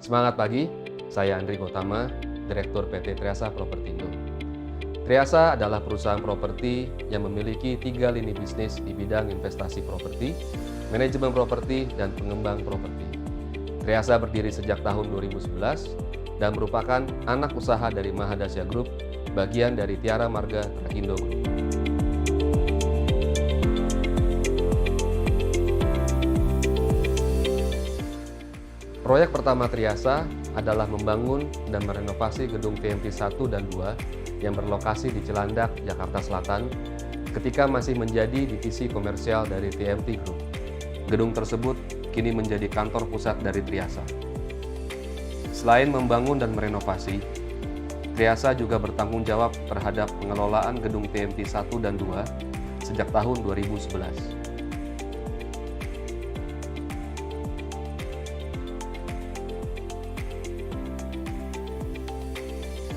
Semangat pagi, saya Andri Gotama, Direktur PT Triasa Propertindo. Triasa adalah perusahaan properti yang memiliki 3 lini bisnis di bidang investasi properti, manajemen properti, dan pengembang properti. Triasa berdiri sejak tahun 2011 dan merupakan anak usaha dari Mahadasya Group, bagian dari Tiara Marga Trakindo Group. Proyek pertama Triasa adalah membangun dan merenovasi gedung TMT 1 dan 2 yang berlokasi di Cilandak, Jakarta Selatan ketika masih menjadi divisi komersial dari TMT Group. Gedung tersebut kini menjadi kantor pusat dari Triasa. Selain membangun dan merenovasi, Triasa juga bertanggung jawab terhadap pengelolaan gedung TMT 1 dan 2 sejak tahun 2011.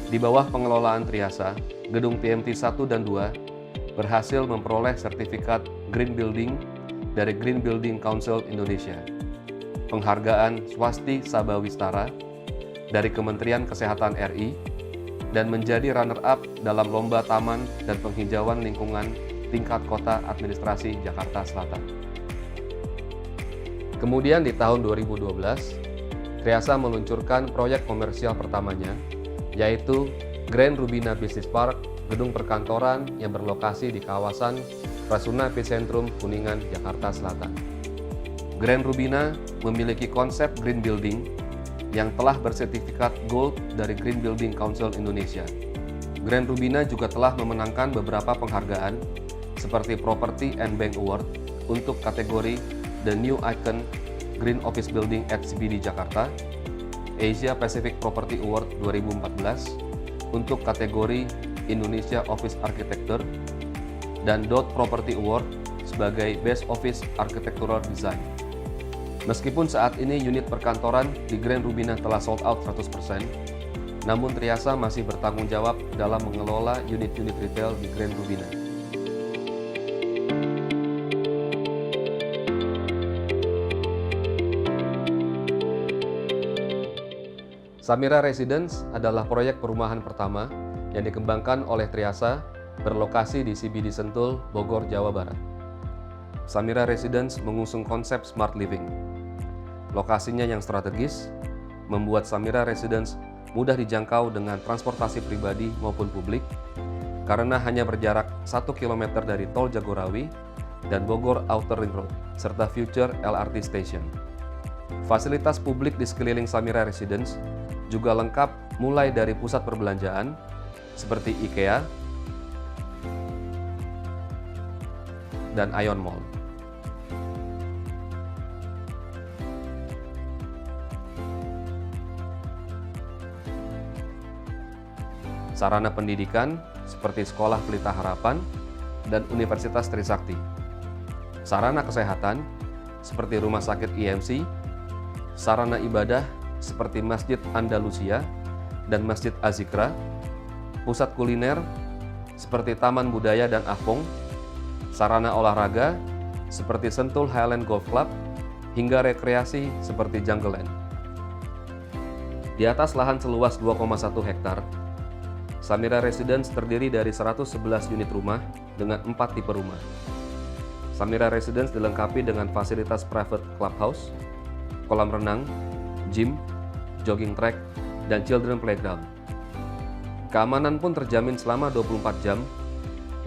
Di bawah pengelolaan Triasa, gedung TMT 1 dan 2 berhasil memperoleh sertifikat Green Building dari Green Building Council Indonesia, penghargaan Swasti Sabha Wistara dari Kementerian Kesehatan RI, dan menjadi runner-up dalam Lomba Taman dan Penghijauan Lingkungan tingkat Kota Administrasi Jakarta Selatan. Kemudian di tahun 2012, Triasa meluncurkan proyek komersial pertamanya, yaitu Grand Rubina Business Park, gedung perkantoran yang berlokasi di kawasan Rasuna Epicentrum, Kuningan, Jakarta Selatan. Grand Rubina memiliki konsep green building yang telah bersertifikat Gold dari Green Building Council Indonesia. Grand Rubina juga telah memenangkan beberapa penghargaan seperti Property and Bank Award untuk kategori The New Icon Green Office Building at CBD Jakarta, Asia Pacific Property Award 2014 untuk kategori Indonesia Office Architecture, dan Dot Property Award sebagai Best Office Architectural Design. Meskipun saat ini unit perkantoran di Grand Rubina telah sold out 100%, namun Triasa masih bertanggung jawab dalam mengelola unit-unit retail di Grand Rubina. Samira Residence adalah proyek perumahan pertama yang dikembangkan oleh Triasa berlokasi di CBD Sentul, Bogor, Jawa Barat. Samira Residence mengusung konsep smart living. Lokasinya yang strategis membuat Samira Residence mudah dijangkau dengan transportasi pribadi maupun publik karena hanya berjarak 1 km dari Tol Jagorawi dan Bogor Outer Ring Road serta Future LRT Station. Fasilitas publik di sekeliling Samira Residence juga lengkap mulai dari pusat perbelanjaan seperti IKEA dan Ion Mall. Sarana pendidikan seperti Sekolah Pelita Harapan dan Universitas Trisakti. Sarana kesehatan seperti Rumah Sakit IMC, sarana ibadah seperti Masjid Andalusia dan Masjid Azikra, pusat kuliner seperti Taman Budaya dan Afong, sarana olahraga seperti Sentul Highland Golf Club, hingga rekreasi seperti Jungleland. Di atas lahan seluas 2,1 hektar, Samira Residence terdiri dari 111 unit rumah dengan 4 tipe rumah. Samira Residence dilengkapi dengan fasilitas private clubhouse, kolam renang, gym, jogging track, dan children playground. Keamanan pun terjamin selama 24 jam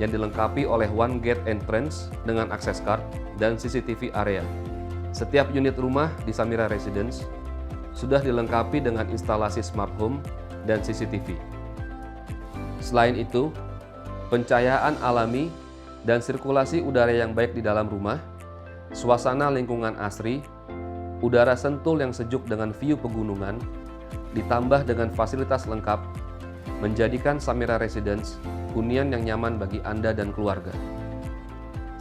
yang dilengkapi oleh one gate entrance dengan akses card dan CCTV area. Setiap unit rumah di Samira Residence sudah dilengkapi dengan instalasi smart home dan CCTV. Selain itu, pencahayaan alami dan sirkulasi udara yang baik di dalam rumah, suasana lingkungan asri, udara Sentul yang sejuk dengan view pegunungan, ditambah dengan fasilitas lengkap, menjadikan Samira Residence hunian yang nyaman bagi Anda dan keluarga.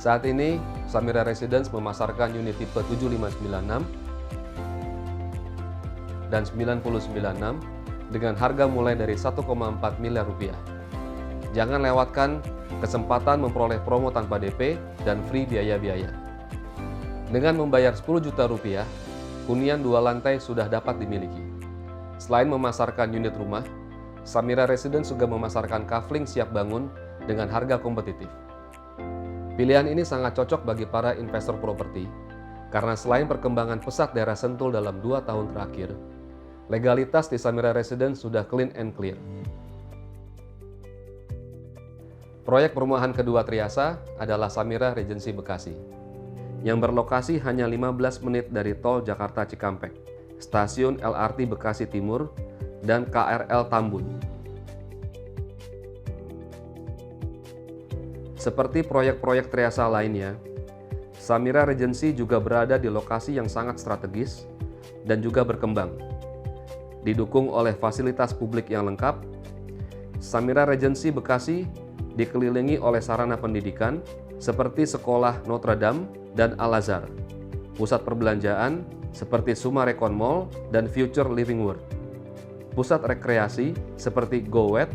Saat ini, Samira Residence memasarkan unit tipe 7596 dan 996 dengan harga mulai dari 1,4 miliar rupiah. Jangan lewatkan kesempatan memperoleh promo tanpa DP dan free biaya-biaya. Dengan membayar 10 juta rupiah, hunian 2 lantai sudah dapat dimiliki. Selain memasarkan unit rumah, Samira Residence juga memasarkan kafling siap bangun dengan harga kompetitif. Pilihan ini sangat cocok bagi para investor properti, karena selain perkembangan pesat daerah Sentul dalam 2 tahun terakhir, legalitas di Samira Residence sudah clean and clear. Proyek perumahan kedua Triasa adalah Samira Regency Bekasi, yang berlokasi hanya 15 menit dari tol Jakarta Cikampek, stasiun LRT Bekasi Timur, dan KRL Tambun. Seperti proyek-proyek Triasa lainnya, Samira Regency juga berada di lokasi yang sangat strategis dan juga berkembang. Didukung oleh fasilitas publik yang lengkap, Samira Regency Bekasi dikelilingi oleh sarana pendidikan seperti Sekolah Notre Dame dan Al-Azhar, pusat perbelanjaan seperti Summarecon Mall dan Future Living World, pusat rekreasi seperti Go Wet,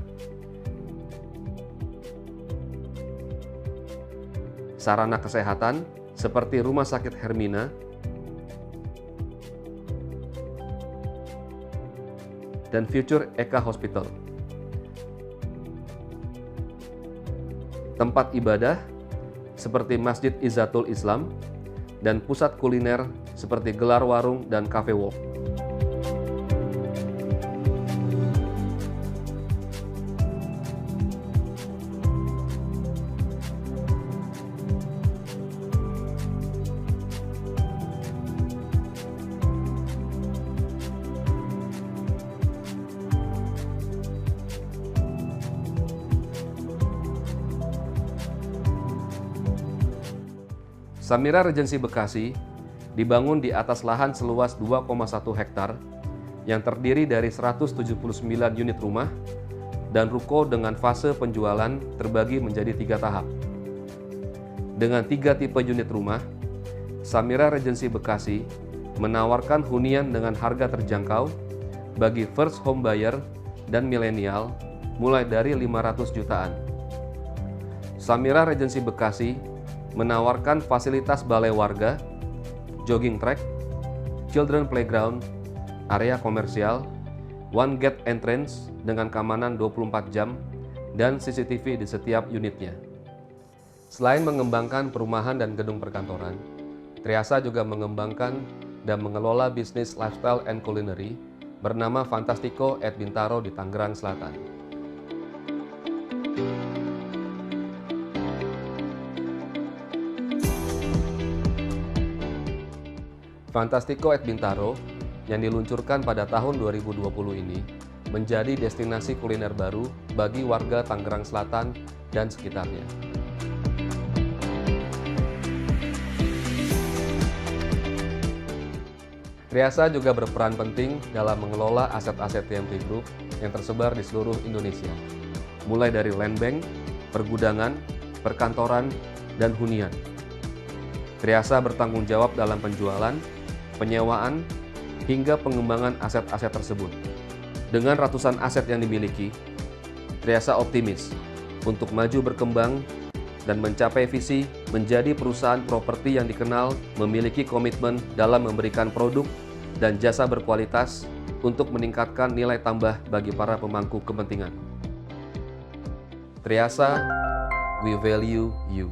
sarana kesehatan seperti Rumah Sakit Hermina, dan Future Eka Hospital. Tempat ibadah seperti Masjid Izzatul Islam dan pusat kuliner seperti Gelar Warung dan Cafe Walk. Samira Regency Bekasi dibangun di atas lahan seluas 2,1 hektar yang terdiri dari 179 unit rumah dan ruko dengan fase penjualan terbagi menjadi 3 tahap. Dengan 3 tipe unit rumah, Samira Regency Bekasi menawarkan hunian dengan harga terjangkau bagi first home buyer dan milenial mulai dari 500 jutaan. Samira Regency Bekasi menawarkan fasilitas balai warga, jogging track, children playground, area komersial, one gate entrance dengan keamanan 24 jam, dan CCTV di setiap unitnya. Selain mengembangkan perumahan dan gedung perkantoran, Triasa juga mengembangkan dan mengelola bisnis lifestyle and culinary bernama Fantastico at Bintaro di Tangerang Selatan. Fantastico at Bintaro yang diluncurkan pada tahun 2020 ini menjadi destinasi kuliner baru bagi warga Tangerang Selatan dan sekitarnya. Triasa juga berperan penting dalam mengelola aset-aset TMT Group yang tersebar di seluruh Indonesia, mulai dari land bank, pergudangan, perkantoran, dan hunian. Triasa bertanggung jawab dalam penjualan, penyewaan, hingga pengembangan aset-aset tersebut. Dengan ratusan aset yang dimiliki, Triasa optimis untuk maju berkembang dan mencapai visi menjadi perusahaan properti yang dikenal memiliki komitmen dalam memberikan produk dan jasa berkualitas untuk meningkatkan nilai tambah bagi para pemangku kepentingan. Triasa, we value you.